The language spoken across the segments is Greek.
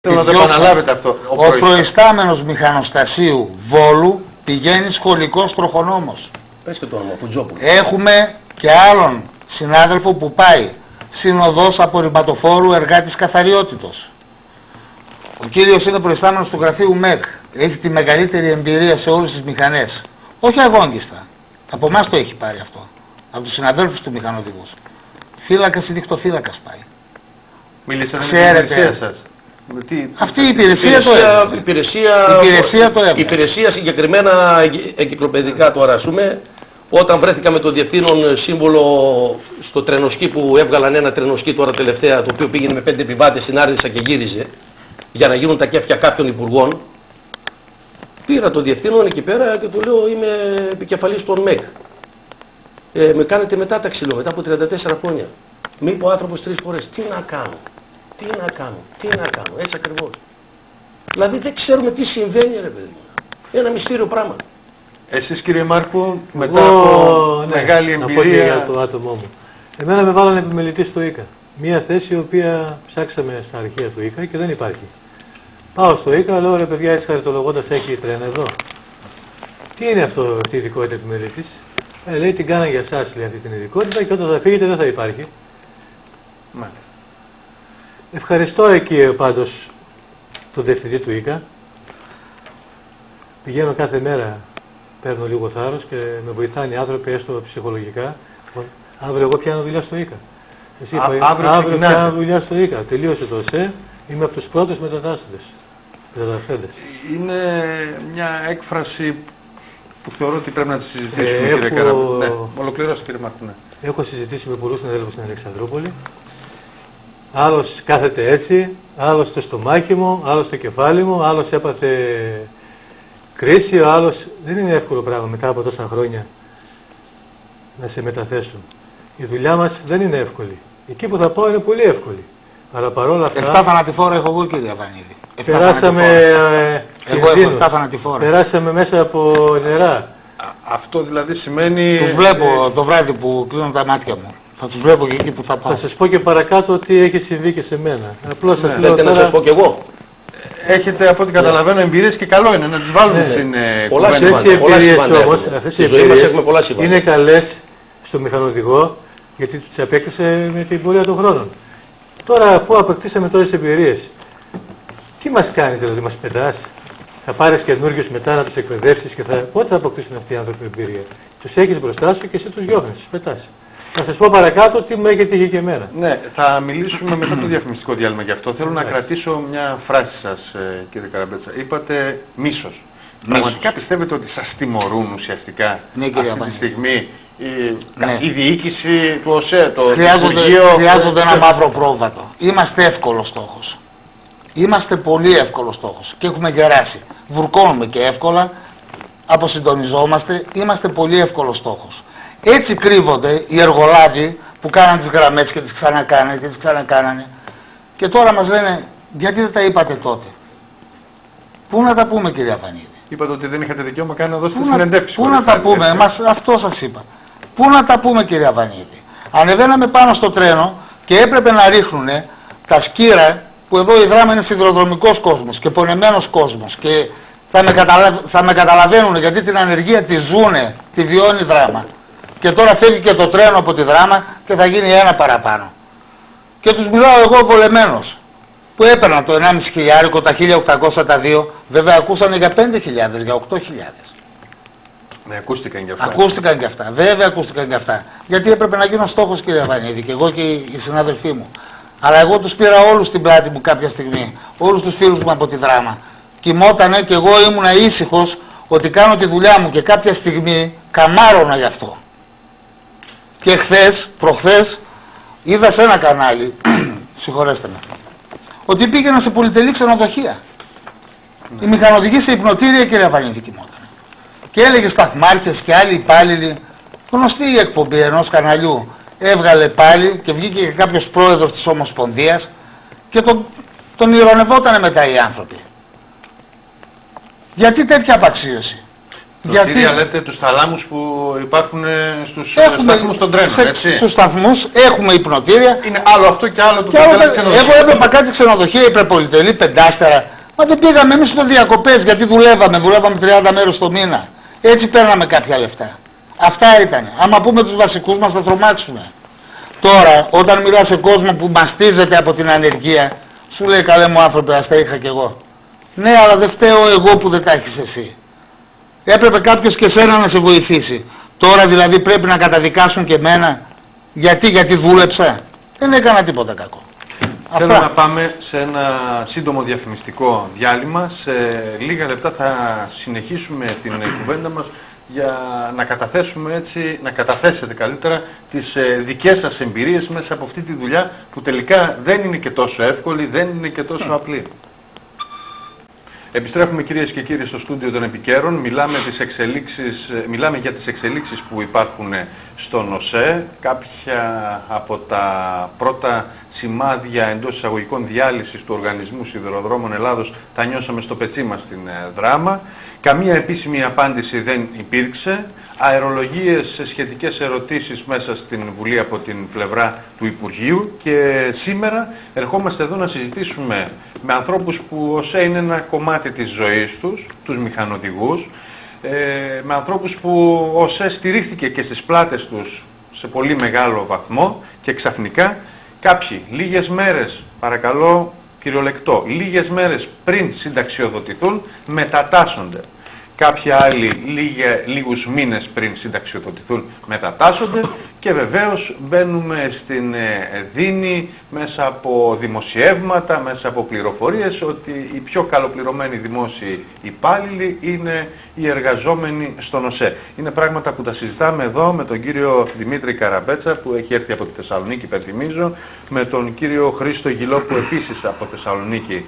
Θέλω να το επαναλάβετε αυτό. Ο προϊστάμενος μηχανοστασίου Βόλου πηγαίνει σχολικός τροχονόμος. Πες και το όνομα, Φουτζόπουλο. Έχουμε και άλλον συνάδελφο που πάει συνοδός απορριμματοφόρου εργάτης καθαριότητος. Ο κύριος είναι προϊστάμενος του γραφείου ΜΕΚ. Έχει τη μεγαλύτερη εμπειρία σε όλες τις μηχανές. Όχι αγόγγιστα. Από εμάς το έχει πάρει αυτό. Από τους συναδέλφους του μηχανοδηγούς. Φύλακας ή νυχτοφύλακας πάει. Μιλήσατε με την υπηρεσία σας. Αυτή η υπηρεσία το έβγαλε. Η υπηρεσία συγκεκριμένα εγκυκλοπαιδικά τώρα, ας πούμε, όταν βρέθηκα με το διευθύνων σύμβολο στο τρενοσκί που έβγαλαν ένα τρενοσκί τώρα τελευταία, το οποίο πήγαινε με 5 επιβάτες στην Άρδισσα και γύριζε για να γίνουν τα κέφια κάποιων υπουργών, πήρα το διευθύνων εκεί πέρα και του λέω είμαι επικεφαλής των ΜΕΚ. Με κάνετε μετάταξη, λέω, μετά από 34 χρόνια. Με είπε ο άνθρωπος 3 φορές, τι να κάνω, τι να κάνω, τι να κάνω, έτσι ακριβώς. Δηλαδή δεν ξέρουμε τι συμβαίνει, ρε παιδί μου. Ένα μυστήριο πράγμα. Εσείς, κύριε Μάρκο, μετά από μεγάλη εμπειρία... για το άτομό μου. Εμένα με βάλανε επιμελητή στο ΙΚΑ. Μια θέση η οποία ψάξαμε στα αρχεία του ΙΚΑ και δεν υπάρχει. Πάω στο ΙΚΑ, λέω ρε παιδιά, έτσι χαριτολογώντας, έχει τρένα εδώ. Τι είναι αυτό, αυτή η ειδικότητα επιμελητής? Λέει την κάναν για εσάς, λέει, αυτή την ειδικότητα, και όταν θα φύγετε δεν θα υπάρχει. Μάλιστα. Ευχαριστώ εκεί πάντως τον διευθυντή του ΙΚΑ. Πηγαίνω κάθε μέρα, παίρνω λίγο θάρρος και με βοηθάνε οι άνθρωποι, έστω ψυχολογικά. Αύριο εγώ πιάνω δουλειά στο ΙΚΑ. Εσύ είπα, αύριο πιάνω δουλειά στο ΙΚΑ. Τελείωσε το ΣΕ, είμαι από τους πρώτους μετατάσσοντες. Είναι μια έκφραση που θεωρώ ότι πρέπει να τη συζητήσουμε, κύριε Καραμπέτσα. Ναι, ολοκληρώστε, κύριε Μάρκο. Ναι. Έχω συζητήσει με πολλούς συναδέλφους στην Αλεξανδρούπολη. Άλλος κάθεται έτσι, άλλος στο στομάχι μου, άλλος στο κεφάλι μου, άλλος έπαθε κρίση, ο άλλος... Δεν είναι εύκολο πράγμα μετά από τόσα χρόνια να σε μεταθέσουν. Η δουλειά μας δεν είναι εύκολη. Εκεί που θα πάω είναι πολύ εύκολη. Αλλά παρόλα αυτά... 7 θανατηφόρα έχω εγώ, κύριε Βανίδη. Περάσαμε... Εγώ έχω 7 θανατηφόρα. Περάσαμε μέσα από νερά. Αυτό δηλαδή σημαίνει... Τους βλέπω το βράδυ που κλείνουν τα μάτια μου. Θα τους βλέπω και εκεί που θα πάω. Θα σας πω και παρακάτω τι έχει συμβεί και σε μένα. Απλώς σας λέω τώρα... να σας πω κι εγώ. Έχετε, από ό,τι καταλαβαίνω, εμπειρίες και καλό είναι να τις βάλουμε στην πολλά κουβέντα. Αυτές οι εμπειρίες όμως, στη ζωή μας έχουμε πολλά συμβάντα. Είναι καλές στο μηχανοδηγό, γιατί τους απέκτησε με την πορεία των χρόνων. Τώρα, αφού αποκτήσαμε τόσες εμπειρίες, τι μας κάνεις, δηλαδή, μας πετάς? Θα πάρεις καινούργιους μετά να τους εκπαιδεύσεις και πότε θα αποκτήσουν αυτοί οι άνθρωποι εμπειρία? Τους έχεις μπροστά σου και εσύ τους διώχνεις, τους πετάς. Θα σας πω παρακάτω τι μου έχει τύχει και εμένα. Ναι, θα μιλήσουμε μετά το διαφημιστικό διάλειμμα γι' αυτό. Θέλω να κρατήσω μια φράση σας, κύριε Καραμπέτσα. Είπατε μίσος. Πραγματικά πιστεύετε ότι σας τιμωρούν ουσιαστικά αυτή τη στιγμή η διοίκηση του ΟΣΕ, το Υπουργείο? Χρειάζονται ένα μαύρο πρόβατο. Είμαστε εύκολος στόχος. Είμαστε πολύ εύκολος στόχος και έχουμε γεράσει. Βουρκώνουμε και εύκολα, αποσυντονιζόμαστε, είμαστε πολύ εύκολος στόχος. Έτσι κρύβονται οι εργολάβοι που κάναν τις γραμμές και τις ξανακάνανε και τις ξανακάνανε. Και τώρα μας λένε, γιατί δεν τα είπατε τότε? Πού να τα πούμε, κυρία Βανίδη? Είπατε ότι δεν είχατε δικαίωμα καν να δώσετε συνεντεύξεις. Πού να τα πούμε, αυτό σας είπα. Πού να τα πούμε, κυρία Βανίδη? Ανεβαίναμε πάνω στο τρένο και έπρεπε να ρίχνουν τα σκύρα, που εδώ η Δράμα είναι σιδηροδρομικός κόσμος και πονεμένος κόσμος και θα με καταλαβαίνουν, γιατί την ανεργία τη ζούνε, τη βιώνει η Δράμα. Και τώρα φεύγει και το τρένο από τη Δράμα και θα γίνει ένα παραπάνω. Και τους μιλάω εγώ βολεμένος, που έπαιρνα το 1,5 χιλιάρικο, τα 1.800 τα 2, βέβαια ακούσανε για 5.000, για 8.000. Ναι, ακούστηκαν και αυτά. Ακούστηκαν και αυτά, βέβαια ακούστηκαν και αυτά. Γιατί έπρεπε να γίνω στόχος, κύριε Βανίδη, και εγώ και οι συναδελφοί μου. Αλλά εγώ τους πήρα όλους στην πλάτη μου κάποια στιγμή, όλους τους φίλους μου από τη Δράμα. Κοιμότανε και εγώ ήμουνα ήσυχος ότι κάνω τη δουλειά μου και κάποια στιγμή καμάρωνα γι' αυτό. Και προχθές, είδα σε ένα κανάλι, συγχωρέστε με, ότι πήγαινα σε πολυτελή ξενοδοχεία. Οι μηχανοδηγοί σε υπνοτήρια, κύριε Βανίδη, κοιμότανε. Και έλεγε σταθμάρχες και άλλοι υπάλληλοι, γνωστή η εκπομπή ενός καναλιού, έβγαλε πάλι και βγήκε και κάποιος πρόεδρος της Ομοσπονδίας και τον ηρωνευότανε μετά οι άνθρωποι. Γιατί τέτοια απαξίωση? Γιατί λέτε τους θαλάμους που υπάρχουν στους σταθμούς των τρένων, έτσι. Στους σταθμούς έχουμε υπνοτήρια. Είναι άλλο αυτό και άλλο το ξενοδοχείο. Εγώ έβλεπα κάτι ξενοδοχεία υπερπολιτελή, πεντάστερα. Μα δεν πήγαμε εμείς στο διακοπές γιατί δουλεύαμε 30 μέρες το μήνα. Έτσι παίρναμε κάποια λεφτά. Αυτά ήταν. Άμα πούμε τους βασικούς μας θα τρομάξουμε. Τώρα, όταν μιλάς σε κόσμο που μαστίζεται από την ανεργία, σου λέει καλέ μου άνθρωπε, ας τα είχα κι εγώ. Ναι, αλλά δεν φταίω εγώ που δεν τα έχεις εσύ. Έπρεπε κάποιος και σένα να σε βοηθήσει. Τώρα δηλαδή πρέπει να καταδικάσουν και εμένα. Γιατί δούλεψα. Δεν έκανα τίποτα κακό. Θέλω να πάμε σε ένα σύντομο διαφημιστικό διάλειμμα. Σε λίγα λεπτά θα συνεχίσουμε την κουβέντα μας για να καταθέσουμε έτσι, να καταθέσετε καλύτερα τις δικές σας εμπειρίες μέσα από αυτή τη δουλειά που τελικά δεν είναι και τόσο εύκολη, δεν είναι και τόσο απλή. Επιστρέφουμε κυρίες και κύριοι στο στούντιο των επικαίρων. Μιλάμε για τις εξελίξεις που υπάρχουν στον ΟΣΕ. Κάποια από τα πρώτα σημάδια εντός εισαγωγικών διάλυσης του Οργανισμού Σιδηροδρόμων Ελλάδος τα νιώσαμε στο πετσί μας στην Δράμα. Καμία επίσημη απάντηση δεν υπήρξε. Αερολογίες σε σχετικές ερωτήσεις μέσα στην Βουλή από την πλευρά του Υπουργείου και σήμερα ερχόμαστε εδώ να συζητήσουμε με ανθρώπους που ΟΣΕ είναι ένα κομμάτι της ζωής τους, τους μηχανοδηγούς, με ανθρώπους που ΟΣΕ στηρίχθηκε και στις πλάτες τους σε πολύ μεγάλο βαθμό και ξαφνικά κάποιοι λίγες μέρες, παρακαλώ κυριολεκτό, λίγες μέρες πριν συνταξιοδοτηθούν μετατάσσονται. Κάποιοι άλλοι λίγους μήνες πριν συνταξιοδοτηθούν μετατάσσονται και βεβαίως μπαίνουμε στην δίνη μέσα από δημοσιεύματα, μέσα από πληροφορίες ότι οι πιο καλοπληρωμένοι δημόσιοι υπάλληλοι είναι οι εργαζόμενοι στον ΟΣΕ. Είναι πράγματα που τα συζητάμε εδώ με τον κύριο Δημήτρη Καραμπέτσα που έχει έρθει από τη Θεσσαλονίκη, υπενθυμίζω, με τον κύριο Χρήστο Γιλό που επίσης από Θεσσαλονίκη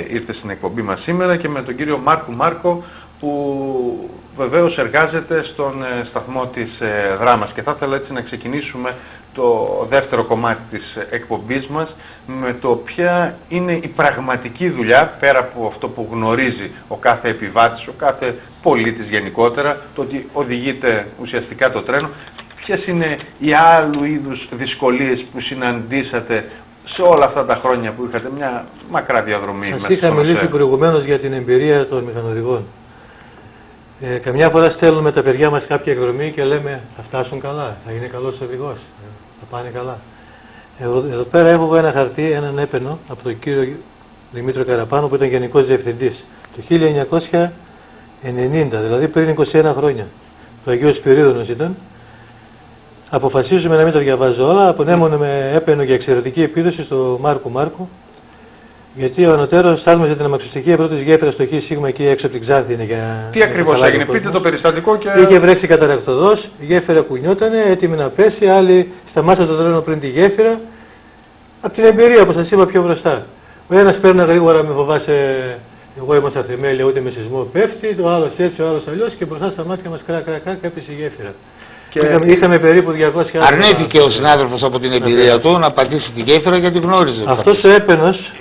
ήρθε στην εκπομπή μας σήμερα και με τον κύριο Μάρκο που βεβαίως εργάζεται στον σταθμό της Δράμας. Και θα ήθελα έτσι να ξεκινήσουμε το δεύτερο κομμάτι της εκπομπής μας με το ποια είναι η πραγματική δουλειά, πέρα από αυτό που γνωρίζει ο κάθε επιβάτης, ο κάθε πολίτης γενικότερα, το ότι οδηγείται ουσιαστικά το τρένο, ποιες είναι οι άλλου είδους δυσκολίες που συναντήσατε σε όλα αυτά τα χρόνια που είχατε μια μακρά διαδρομή μέσα στον ΟΣΕ. Σας είχα μιλήσει προηγουμένως για την εμπειρία των μηχανοδηγών. Καμιά φορά στέλνουμε τα παιδιά μας κάποια εκδρομή και λέμε θα φτάσουν καλά, θα είναι καλός οδηγός, θα πάνε καλά. Εδώ πέρα έχω ένα χαρτί, έναν έπαινο από τον κύριο Δημήτριο Καραπάνο που ήταν Γενικός Διευθυντής το 1990, δηλαδή πριν 21 χρόνια. Το Αγίου Σπυρίδωνος ήταν. Αποφασίζουμε να μην το διαβάζω όλα, απονέμοναμε έπαινο για εξαιρετική επίδοση στο Μάρκο. Γιατί ο ανωτέρος στάθμιζε την αμαξοστοιχεία πρώτης γέφυρας στο Χ' Σίγμα εκεί έξω από την Ξάνθη. Είναι για τι ακριβώς έγινε, πείτε το περιστατικό και. Είχε βρέξει καταρακτοδός, η γέφυρα κουνιότανε, έτοιμη να πέσει, άλλοι σταμάτησαν το τρένο πριν τη γέφυρα. Από την εμπειρία, όπως σας είπα πιο μπροστά. Ο ένας παίρνει γρήγορα, με φοβάσαι, εγώ ήμουν στα θεμέλια, ούτε με σεισμό πέφτει, ο άλλος έτσι, ο άλλος αλλιώς και μπροστά στα μάτια μας κρακ έπεσε η γέφυρα. Και είχαμε περίπου 200. Αρνήθηκε ο συνάδελφος από την εμπειρία του να πατήσει τη γέφυρα γιατί γνώριζε. Αυτός ο έπαινος.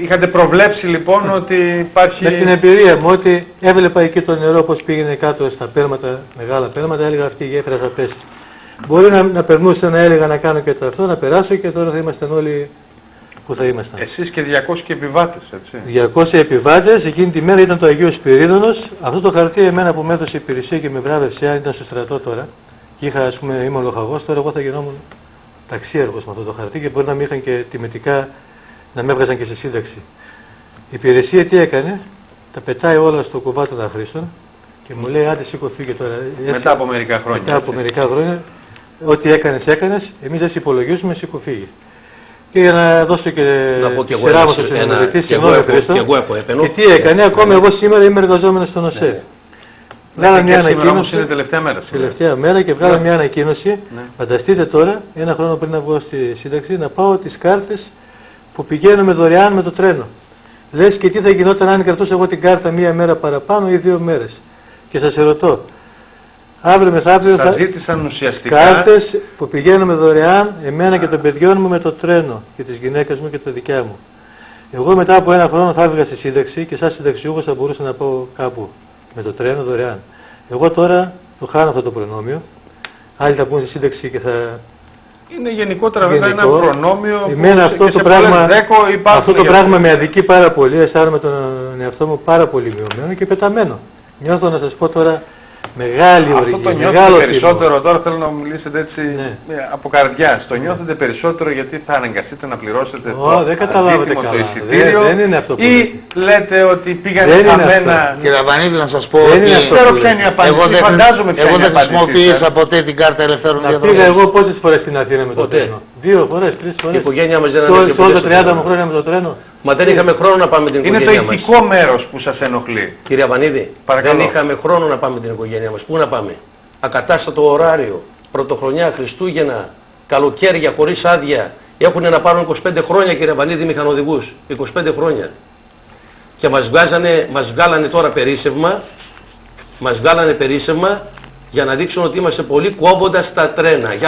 Είχατε προβλέψει λοιπόν ότι υπάρχει. Με την εμπειρία μου ότι έβλεπα εκεί το νερό πώς πήγαινε κάτω στα πέρματα, μεγάλα πέρματα, έλεγα αυτή η γέφυρα θα πέσει. Μπορεί να περνούσα να έλεγα να κάνω και το αυτό, να περάσω και τώρα θα ήμασταν όλοι που θα ήμασταν. Εσείς και 200 επιβάτες, έτσι. 200 επιβάτες, εκείνη τη μέρα ήταν το Αγίου Σπυρίδωνος. Αυτό το χαρτί εμένα που με έδωσε υπηρεσία και με βράβευσε, ήταν στο στρατό τώρα. Και είχα, ας πούμε, ήμουν λοχαγός, τώρα εγώ θα γινόμουν ταξίεργος με αυτό το χαρτί και μπορεί να μην είχαν και τιμητικά να με έβγαζαν και σε σύνταξη. Η υπηρεσία τι έκανε, τα πετάει όλα στο κουβά των αχρήστων και μου λέει άντε σήκω φύγε τώρα. Έτσι, μετά από μερικά χρόνια. Μετά από μερικά χρόνια, ό,τι έκανες, εμείς δεν σε υπολογίζουμε, σήκω φύγε. Και για να δώσω και σειρά μου στον συνομιλητή, συγγνώμη Χρήστο, και τι έκανε, ακόμη εγώ σήμερα είμαι εργαζόμενος στον ΟΣΕ. Βγάλαμε μια ανακοίνωση. Είναι τελευταία μέρα. Τελευταία μέρα και βγάλαμε μια ανακοίνωση. Φανταστείτε τώρα, ένα χρόνο πριν να βγω στη σύνταξη, να πάω τις κάρτες που πηγαίνουμε δωρεάν με το τρένο. Λες και τι θα γινόταν αν κρατούσα εγώ την κάρτα μία μέρα παραπάνω ή 2 μέρες. Και σας ερωτώ, αύριο μεθαύριο θα ζήτησαν ουσιαστικά κάρτες που πηγαίνουμε δωρεάν, εμένα και των παιδιών μου με το τρένο και της γυναίκας μου και το δικιά μου. Εγώ μετά από ένα χρόνο θα έβγα στη σύνταξη και σαν συνταξιούχος θα μπορούσα να πάω κάπου με το τρένο δωρεάν. Εγώ τώρα το χάνω αυτό το προνόμιο. Άλλοι θα πούν στη σύνταξη και θα... Είναι γενικότερα βέβαια ένα προνόμιο εμένα αυτό το πράγμα με αδικεί πάρα πολύ. Αισθάνομαι τον εαυτό μου πάρα πολύ μειωμένο και πεταμένο. Νιώθω, να σας πω τώρα, μεγάλη ορεινή. Αυτό το νιώθετε περισσότερο, τώρα θέλω να μιλήσετε έτσι από καρδιάς. Το νιώθετε περισσότερο γιατί θα αναγκαστείτε να πληρώσετε το εισιτήριο δεν είναι αυτό που ή λέτε ότι πήγανε χαμένα. Κύριε Βανίδη, να σας πω ότι ξέρω ποια είναι η απάντηση, φαντάζομαι ποια είναι η απάντηση. Εγώ δεν χρησιμοποίησα ποτέ την κάρτα ελευθέρων διαδρομής. Πήγα εγώ πόσες φορές στην Αθήνα με το τρένο? 2 φορές, 3 φορές. Η οικογένειά μας δεν ανέβηκε ποτέ. Όλα 30 μου χρόνια με το τρένο. Μα δεν είχαμε χρόνο να πάμε με την οικογένειά μας. Είναι το ηθικό μέρος που σας ενοχλεί. Κύριε Βανίδη, δεν είχαμε χρόνο να πάμε με την οικογένειά μας. Πού να πάμε? Ακατάστατο ωράριο, πρωτοχρονιά, Χριστούγεννα, καλοκαίρια χωρίς άδεια. Έχουν να πάρουν 25 χρόνια, κύριε Βανίδη, μηχανοδηγούς. 25 χρόνια. Και μας βγάλανε τώρα περίσσευμα. Μας βγάλανε περίσσευμα για να δείξουν ότι είμαστε πολύ κόβοντας τα τρένα. Γι'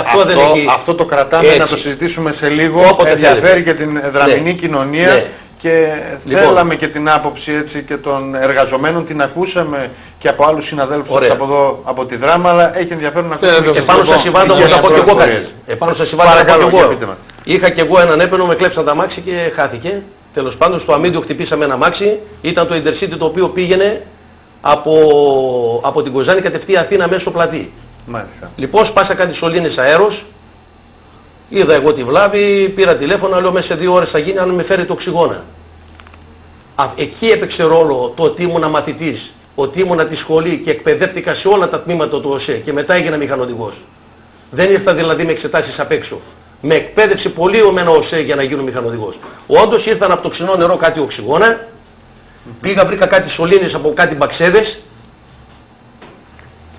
αυτό το κρατάμε έτσι. Να το συζητήσουμε σε λίγο. Όποτε ενδιαφέρει και την δραμηνή κοινωνία. Ναι. Και θέλαμε και την άποψη έτσι, και των εργαζομένων, την ακούσαμε και από άλλους συναδέλφους από εδώ, από τη Δράμα, αλλά έχει ενδιαφέρον να ακούσουμε. Επάνω στα Σιβάντα όμως θα πω και εγώ κάτι. Επάνω στα Σιβάντα θα πω και εγώ. Είχα και εγώ έναν έπαινο, με κλέψαν τα αμάξι και χάθηκε. Τέλος πάντων, στο Αμίντιο χτυπήσαμε ένα αμάξι. Ήταν το Intercity το οποίο πήγαινε από την Κοζάνη κατευθείαν Αθήνα μέσω πλατή. Μάλιστα. Λοιπόν, σπάσα κάτι σωλήνες αέρος. Είδα εγώ τη βλάβη, πήρα τηλέφωνο, λέω μέσα σε 2 ώρες θα γίνει αν με φέρει το οξυγόνα. Εκεί έπαιξε ρόλο το ότι ήμουνα μαθητής, ότι ήμουνα τη σχολή και εκπαιδεύτηκα σε όλα τα τμήματα του ΟΣΕ και μετά έγινα μηχανοδηγός. Δεν ήρθα δηλαδή με εξετάσεις απ' έξω. Με εκπαίδευσε πολύ ο ΟΣΕ για να γίνω μηχανοδηγός. Όντως ήρθαν από το ξινό νερό κάτι οξυγόνα, πήγα βρήκα κάτι σωλήνες από κάτι μπαξέδες.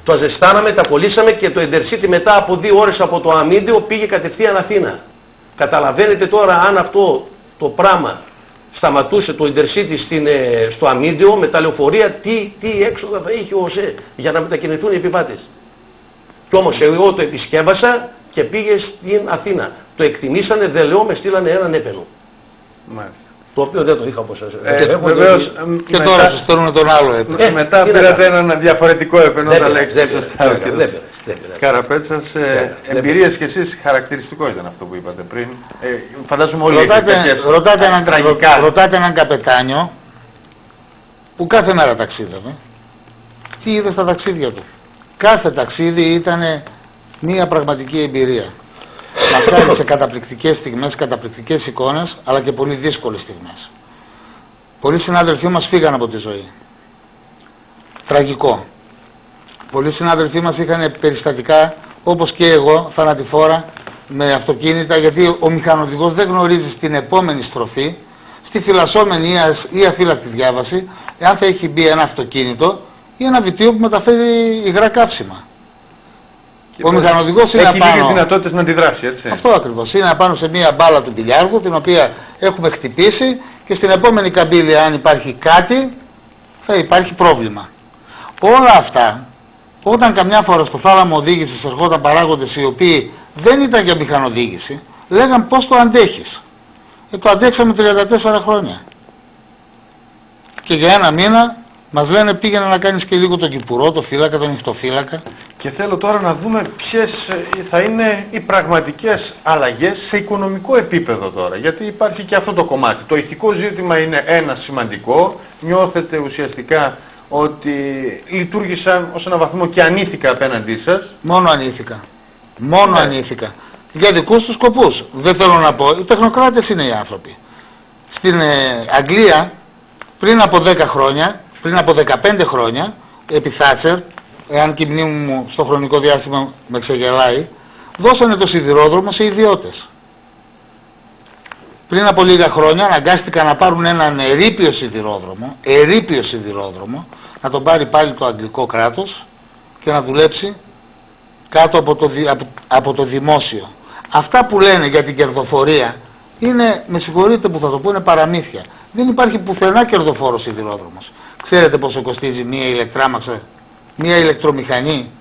Το ζεστάναμε, τα κολλήσαμε και το Intercity μετά από 2 ώρες από το Αμίντιο πήγε κατευθείαν Αθήνα. Καταλαβαίνετε τώρα αν αυτό το πράγμα σταματούσε το Intercity στο Αμίντιο με τα λεωφορεία, τι έξοδα θα είχε ο ΟΣΕ για να μετακινηθούν οι επιβάτες. Κι όμως εγώ το επισκέβασα και πήγε στην Αθήνα. Το εκτιμήσανε, δεν λέω, με στείλανε έναν έπαινο. Μάλιστα. Το οποίο δεν το είχα από εσάς. Και τώρα σας στέλνουν τον άλλο έπαινο. Μετά πήρατε έναν διαφορετικό έπαινο, τα λέξετε σωστά. Καραπέτσας, εμπειρίες κι εσείς, χαρακτηριστικό ήταν αυτό που είπατε πριν. Φαντάζομαι όλοι ρωτάτε έναν καπετάνιο που κάθε μέρα ταξίδευε. Τι είδε στα ταξίδια του? Κάθε ταξίδι ήταν μια πραγματική εμπειρία. Μας κάνει σε καταπληκτικές στιγμές, καταπληκτικές εικόνες, αλλά και πολύ δύσκολες στιγμές. Πολλοί συνάδελφοί μας φύγαν από τη ζωή. Τραγικό. Πολλοί συνάδελφοί μας είχαν περιστατικά, όπως και εγώ, θανατηφόρα, με αυτοκίνητα, γιατί ο μηχανοδηγός δεν γνωρίζει στην επόμενη στροφή, στη φυλασσόμενη ή αφύλακτη διάβαση, εάν θα έχει μπει ένα αυτοκίνητο ή ένα βιτίο που μεταφέρει υγρά καύσιμα. Ο μηχανοδηγός είναι απάνω. Έχει λίγες δυνατότητες να αντιδράσει, έτσι. Αυτό ακριβώς. Είναι απάνω σε μία μπάλα του μπιλιάρδου, την οποία έχουμε χτυπήσει και στην επόμενη καμπύλη, αν υπάρχει κάτι, θα υπάρχει πρόβλημα. Όλα αυτά, όταν καμιά φορά στο θάλαμο οδήγησης ερχόταν παράγοντες οι οποίοι δεν ήταν για μηχανοδήγηση, λέγαν πώς το αντέχεις. Το αντέξαμε 34 χρόνια. Και για 1 μήνα μας λένε πήγαινε να κάνεις και λίγο τον κυπουρό, το φύλακα, τον νυχτοφύλακα. Και θέλω τώρα να δούμε ποιες θα είναι οι πραγματικές αλλαγές σε οικονομικό επίπεδο τώρα. Γιατί υπάρχει και αυτό το κομμάτι. Το ηθικό ζήτημα είναι ένα σημαντικό. Νιώθετε ουσιαστικά ότι λειτουργήσαν ως ένα βαθμό και ανήθικα απέναντί σας. Μόνο ανήθικα. Μόνο ανήθικα. Για δικούς τους σκοπούς. Δεν θέλω να πω. Οι τεχνοκράτες είναι οι άνθρωποι. Στην Αγγλία πριν από 10 χρόνια, πριν από 15 χρόνια, επί Θάτσερ, εάν και η μνήμη μου στο χρονικό διάστημα με ξεγελάει, δώσανε το σιδηρόδρομο σε ιδιώτες. Πριν από λίγα χρόνια αναγκάστηκαν να πάρουν έναν ερείπιο σιδηρόδρομο, να τον πάρει πάλι το αγγλικό κράτος και να δουλέψει κάτω από το δημόσιο. Αυτά που λένε για την κερδοφορία είναι, με συγχωρείτε που θα το πούνε, παραμύθια. Δεν υπάρχει πουθενά κερδοφόρος σιδηρόδρομος. Ξέρετε πόσο κοστίζει μία ηλεκτράμαξα, μία ηλεκτρομηχανή